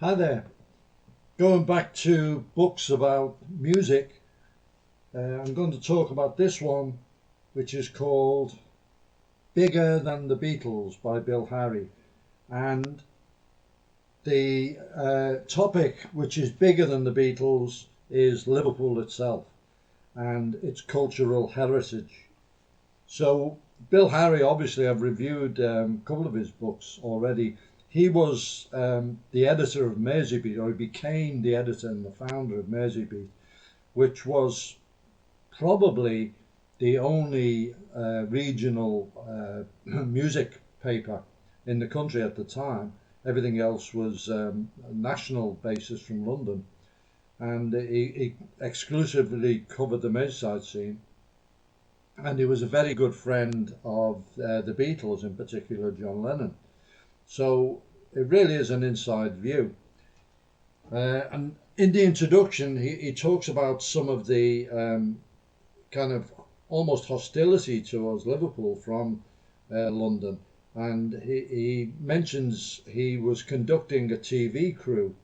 Hi there. Going back to books about music, I'm going to talk about this one, which is called Bigger Than the Beatles by Bill Harry. And the topic, which is bigger than the Beatles, is Liverpool itself and its cultural heritage. So, Bill Harry, obviously, I've reviewed a couple of his books already. He was the editor of Merseybeat, or he became the editor and the founder of Merseybeat, which was probably the only regional music paper in the country at the time. Everything else was a national basis from London, and he exclusively covered the Merseyside scene. And he was a very good friend of the Beatles, in particular John Lennon. So it really is an inside view. And in the introduction, he talks about some of the kind of almost hostility towards Liverpool from London. And he mentions he was conducting a TV crew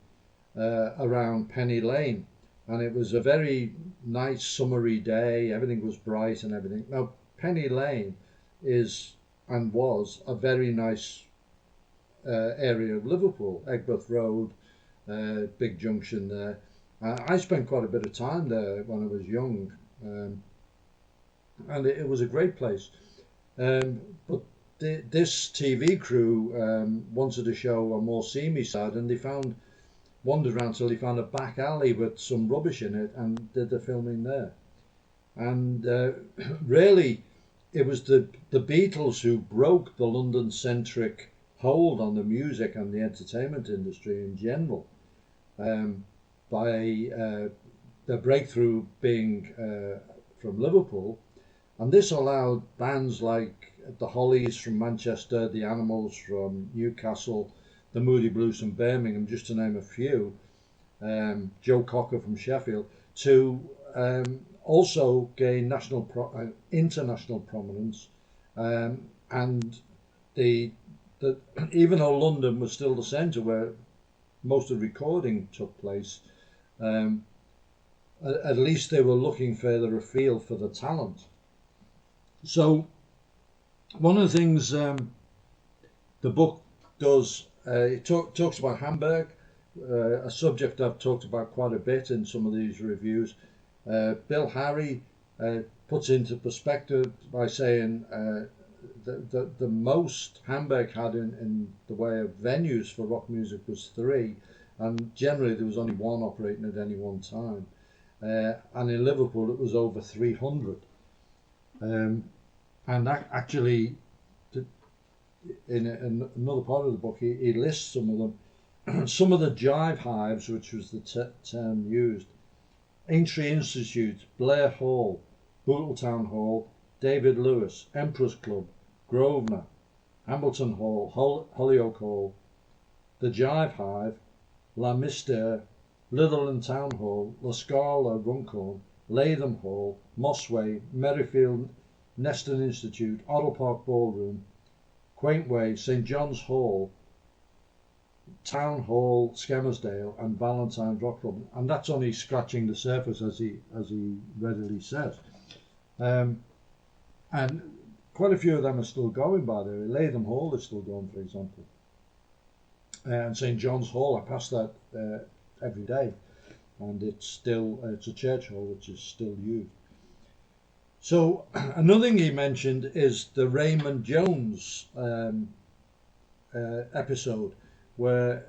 around Penny Lane. And it was a very nice summery day. Everything was bright and everything. Now, Penny Lane is and was a very nice area of Liverpool, Egbert Road, big junction there. I spent quite a bit of time there when I was young, and it was a great place. But this TV crew wanted to show a more seamy side, and they wandered around till they found a back alley with some rubbish in it and did the filming there. And really, it was the Beatles who broke the London-centric hold on the music and the entertainment industry in general by the breakthrough being from Liverpool. And this allowed bands like the Hollies from Manchester, the Animals from Newcastle, the Moody Blues from Birmingham, just to name a few, Joe Cocker from Sheffield, to also gain international prominence. And even though London was still the centre where most of the recording took place, at least they were looking further afield for the talent. So one of the things the book does, it talks about Hamburg, a subject I've talked about quite a bit in some of these reviews. Bill Harry puts into perspective by saying the most Hamburg had in the way of venues for rock music was 3, and generally there was only 1 operating at any one time. And in Liverpool it was over 300. And actually, in another part of the book, he lists some of them. Some of the jive hives, which was the term used: Aintree Institute, Blair Hall, Bootle Town Hall, David Lewis, Emperor's Club, Grosvenor, Hambleton Hall, Hollyoake Hall, the Jive Hive, La Mister, Litherland Town Hall, La Scala, Runcorn, Latham Hall, Mossway, Merrifield, Neston Institute, Oddle Park Ballroom, Quaintway, St John's Hall, Town Hall, Skelmersdale, and Valentine's Rock Club. And that's only scratching the surface, as he readily says. And quite a few of them are still going, by the way. Latham Hall is still going, for example. And St John's Hall, I pass that every day, and it's a church hall which is still used. So another thing he mentioned is the Raymond Jones episode, where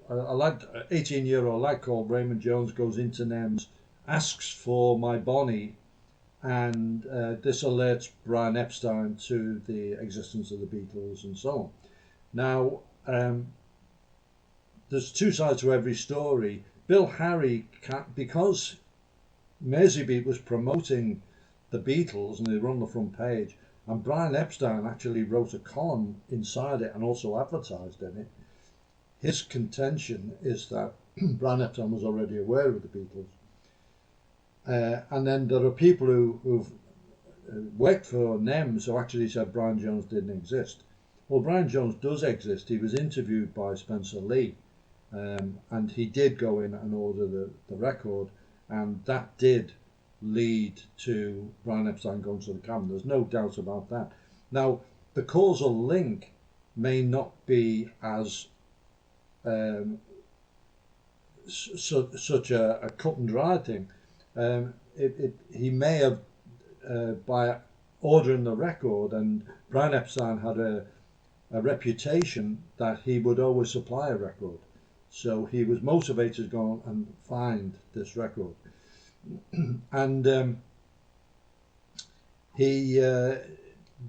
a 18-year-old lad called Raymond Jones goes into Nems, asks for My Bonnie, and this alerts Brian Epstein to the existence of the Beatles and so on. Now, there's 2 sides to every story. Bill Harry, because Merseybeat was promoting the Beatles and they were on the front page, and Brian Epstein actually wrote a column inside it and also advertised in it, his contention is that Brian Epstein was already aware of the Beatles. And then there are people who've worked for NEMS who actually said Brian Jones didn't exist. Well, Brian Jones does exist. He was interviewed by Spencer Lee, And he did go in and order the record, and that did lead to Brian Epstein going to the cabin. There's no doubt about that. Now, the causal link may not be as such a cut and dry thing. He may have, by ordering the record, and Brian Epstein had a reputation that he would always supply a record. So he was motivated to go and find this record. And he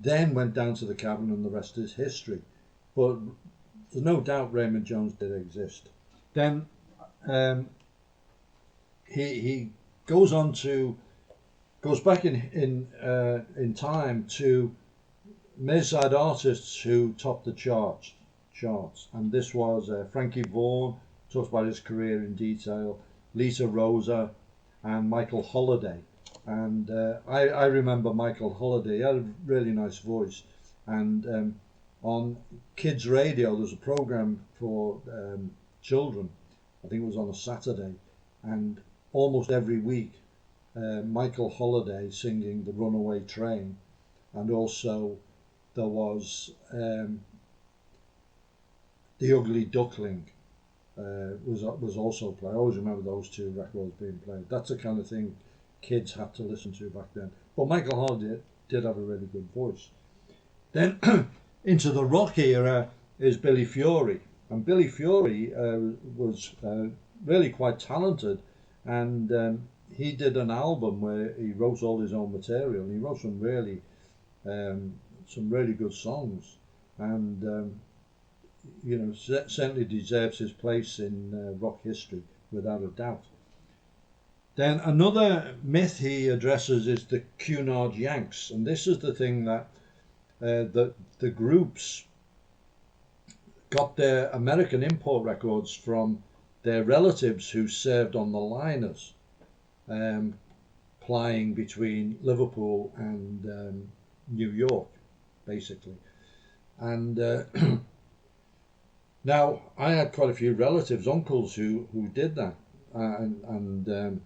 then went down to the cabin, and the rest is history. But there's no doubt Raymond Jones did exist. Then he goes back in time to Merseyside artists who topped the charts, and this was Frankie Vaughan, talks about his career in detail, Lisa Rosa, and Michael Holliday. And I remember Michael Holliday. He had a really nice voice, and on kids radio there's a program for children. I think it was on a Saturday, and almost every week Michael Holliday singing The Runaway Train, and also there was The Ugly Duckling was also played. I always remember those two records being played. That's the kind of thing kids had to listen to back then. But Michael Holliday did have a really good voice. Then into the rock era is Billy Fury, and Billy Fury was really quite talented, and he did an album where he wrote all his own material, and he wrote some really good songs, and certainly deserves his place in rock history without a doubt. Then another myth he addresses is the Cunard Yanks, and this is the thing that the groups got their American import records from their relatives who served on the liners, plying between Liverpool and New York, basically. And now I had quite a few relatives, uncles who did that, and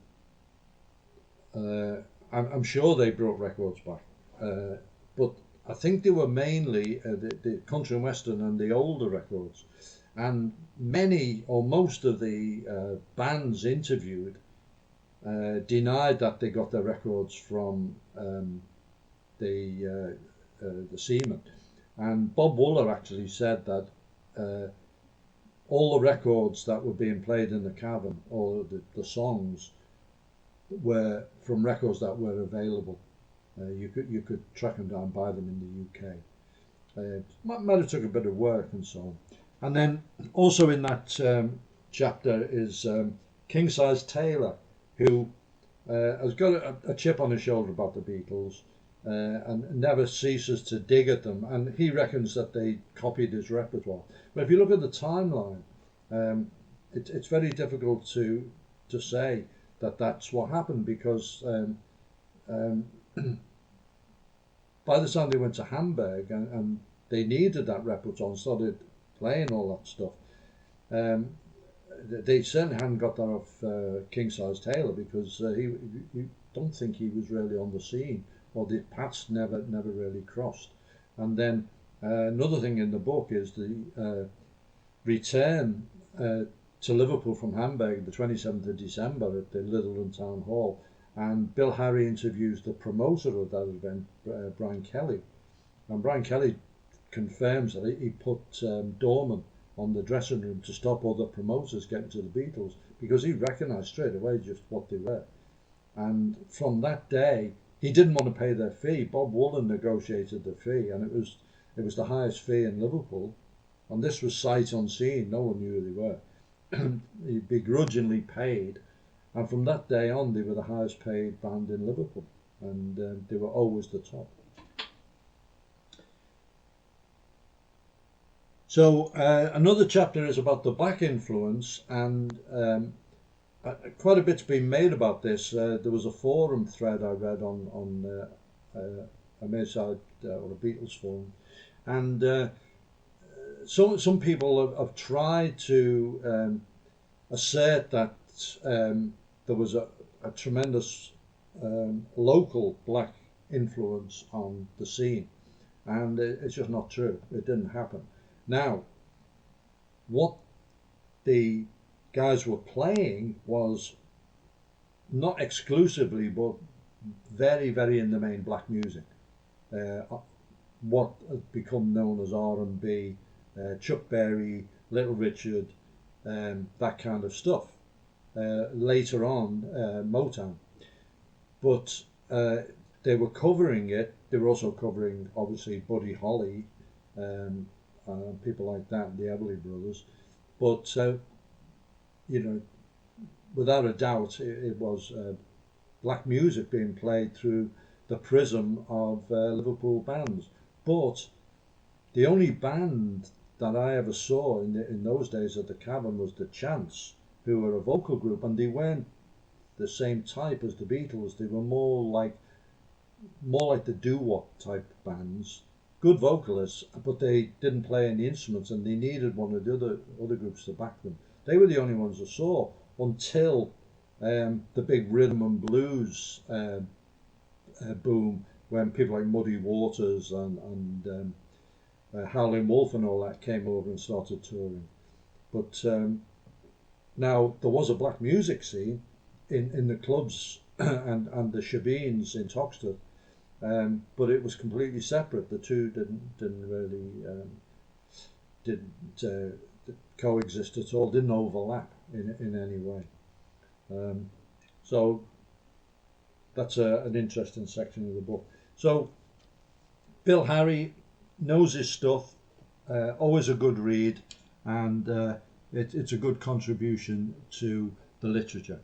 I'm sure they brought records back, but I think they were mainly the country and western and the older records, and many or most of the bands interviewed denied that they got their records from the Seamen. And Bob Wooler actually said that all the records that were being played in the cabin, or the songs, were from records that were available. You could track them down, buy them in the UK. Might have took a bit of work and so on. And then also in that chapter is King-sized Taylor, who has got a chip on his shoulder about the Beatles, and never ceases to dig at them. And he reckons that they copied his repertoire. But if you look at the timeline, it's very difficult to say that that's what happened, because by the time they went to Hamburg and they needed that repertoire and started playing all that stuff, they certainly hadn't got that off King-sized Taylor, because he don't think he was really on the scene, or the paths never really crossed. And then another thing in the book is the return to Liverpool from Hamburg, the 27th of December at the Littleton Town Hall, and Bill Harry interviews the promoter of that event, Brian Kelly, and Brian Kelly confirms that he put doorman on the dressing room to stop other promoters getting to the Beatles, because he recognised straight away just what they were. And from that day, he didn't want to pay their fee. Bob Woolen negotiated the fee, and it was the highest fee in Liverpool, and this was sight unseen. No one knew who they were. He begrudgingly paid, and from that day on, they were the highest paid band in Liverpool, and they were always the top. So another chapter is about the black influence, and quite a bit's been made about this. There was a forum thread I read on a Merseyside or a Beatles forum, and some people have tried to assert that there was a tremendous local black influence on the scene, and it's just not true. It didn't happen. Now, what the guys were playing was not exclusively, but very, very in the main black music. What has become known as R&B, Chuck Berry, Little Richard, that kind of stuff. Later on, Motown. But they were covering it. They were also covering, obviously, Buddy Holly, people like that, the Everly Brothers. But, without a doubt, it was black music being played through the prism of Liverpool bands. But the only band that I ever saw in those days at the Cavern was the Chants, who were a vocal group, and they weren't the same type as the Beatles. They were more like the doo-wop type bands, good vocalists, but they didn't play any instruments, and they needed one of the other groups to back them. They were the only ones I saw until the big rhythm and blues boom, when people like Muddy Waters and Howlin' Wolf and all that came over and started touring. But now there was a black music scene in the clubs and the shebeens in Toxteth, but it was completely separate. The two didn't really coexist at all. Didn't overlap in any way. So that's an interesting section of the book. So Bill Harry knows his stuff, always a good read, and it's a good contribution to the literature.